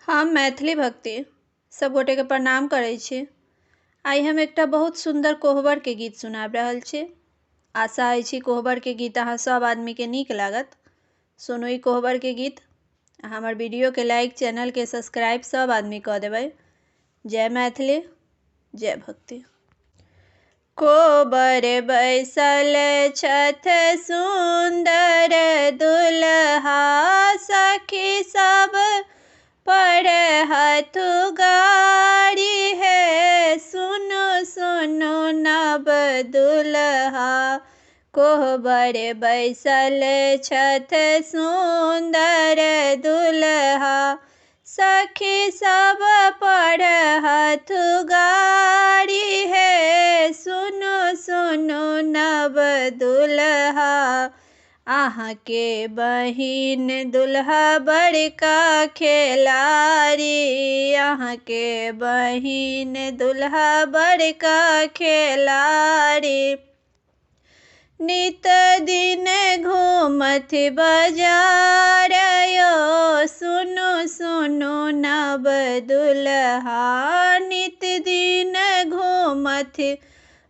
हम मैथिली भक्ति सब गोटे के प्रणाम करै छी। आइ हम एकटा बहुत सुंदर कोहबर के गीत सुनाबि रहल छी। आशा अछि कोहबर के गीत अहाँ सब आदमी के नीक लागत। सुनू ई कोहबर के गीत। हमर वीडियो के लाइक, चैनल के सब्सक्राइब सब आदमी कऽ देबै। जय मैथिली, जय भक्ति। कोबर बैसल छथ सुंदर दुल्हा, सखी सब पढ़त गारी है। सुनो सुनो नव दुल्हा, कोहबर बैसल छथ सुंदर दुल्हा, सखी सब पढ़त गारी है। सुनो सुनो नव दुल्हा, अहाँ के बहिन दुल्हा बड़का खेलारी। अहाँ के बहिन दुल्हा बड़का खेलारी, नित दिन घूमथ बाजार यो। सुनो सुनो नव दुल्हा, नित दिन घूमथ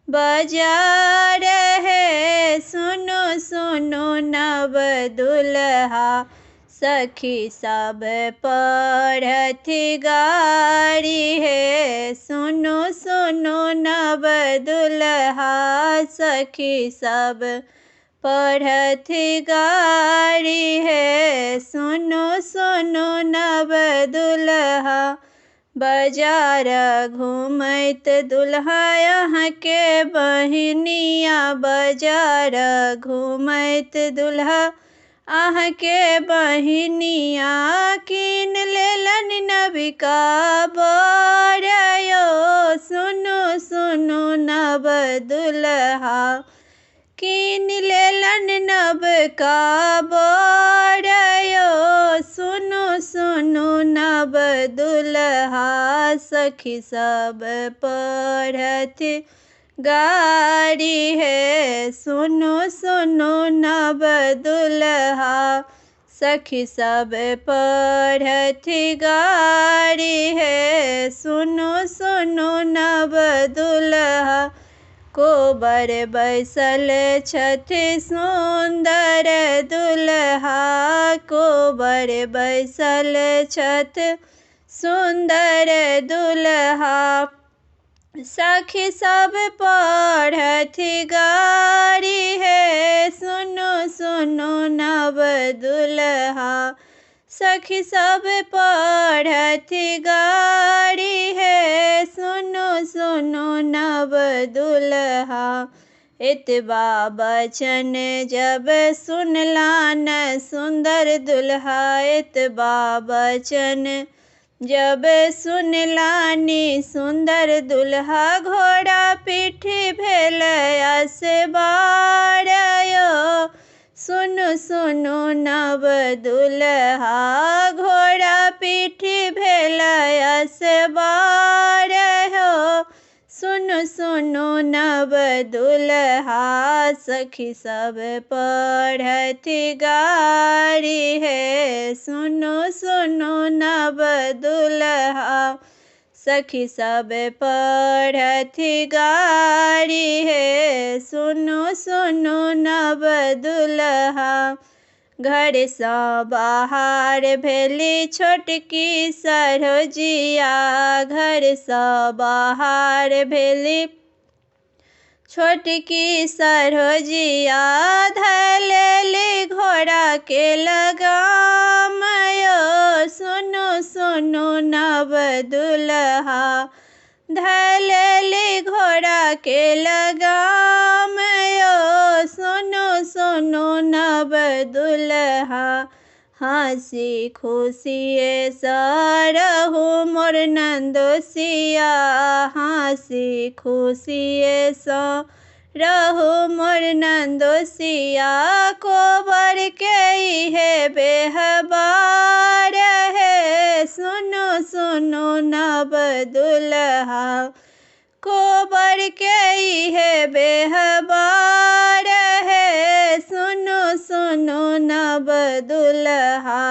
बाजार है। सुनो सुनो नव दुल्हा, सखी सब पढ़त गारी है। सुनो सुनो नव दुल्हा, सखी सब पढ़त गारी है। सुनो सुनो नव दुल्हा, बाजार घूमैत दुल्हा अहाँ के बहिनिया। बाजार घूमैत दुल्हा अहाँ के बहिनिया, कीन लेलन नविका बर यो। सुनो सुनो नव दुल्हा, कीन लेलन नवका बर यो। सुनो सुनो नव दुल्हा, सखी सब पढ़त गारी है। सुनो सुनो नव दुल्हा, सखी सब पढ़त गारी है। सुनो सुनो नव दुल्हा, कोबर बैसल छथ सुंदर दुल्हा, कोबर बैसल छथ सुंदर दुल्हा, सखी सब पढ़त गारी है। सुनो सुनो नव दुल्हा, सखी सब पढ़त गारी है। सुनो सुनो नव दुल्हा, एतबा बचन जब सुनलान सुंदर दुल्हा। एतबा बचन जब सुनलानी सुंदर दुल्हा, घोड़ा पीठी भेल असबार यो। सुनो सुनो नव दुल्हा, घोड़ा पीठी भेल असबार हो। सुनो सुनो नव दुल्हा, सखी सब पढ़त गारी है। सुनो सुनो नव दुल्हा, सखी सब पढ़त गारी है। सुनो सुनो नव दुल्हा, घर सँ बाहर भेली छोटकी सरोजिया। घर सँ बाहर भेली छोटकी सरोजिया, धलेली घोड़ा के लगाम यो। सुनो सुनो नव दुल्हा, धलेली घोड़ा के लगाम यो। सुनो सुनो नव दुल्हा, हँसी खुशिये रहू मोर नंदोसिया। हँसी खुशिये रहू मोर नंदोसिया, कोबर के इहे बेहबार है। सुनो सुनो नव दुल्हा, कोबर के इहे बेहबार है। सुनो सुनो नव दुल्हा,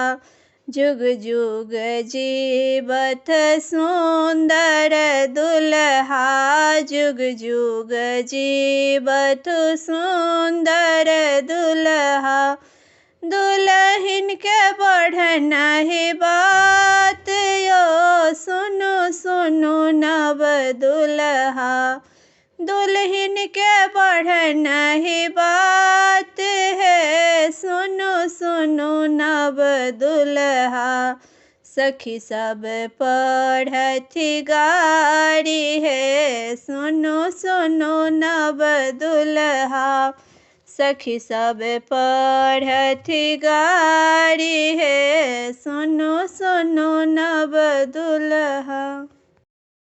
जुग जुग जीवत सुंदर दुल्हा, जुग जुग जीवत सुंदर दुल्हा। दुल्हन के बढ़न है बात यो, सुनो सुनो नव दुल्हा। दुल्हन के बढ़न है बात है, सुनो सुनो नव दुल्हा। सखी सब पढ़त गारी है, सुनो सुनो नव दुल्हा। सखी सब पढ़त गारी है, सुनो सुनो नव दुल्हा।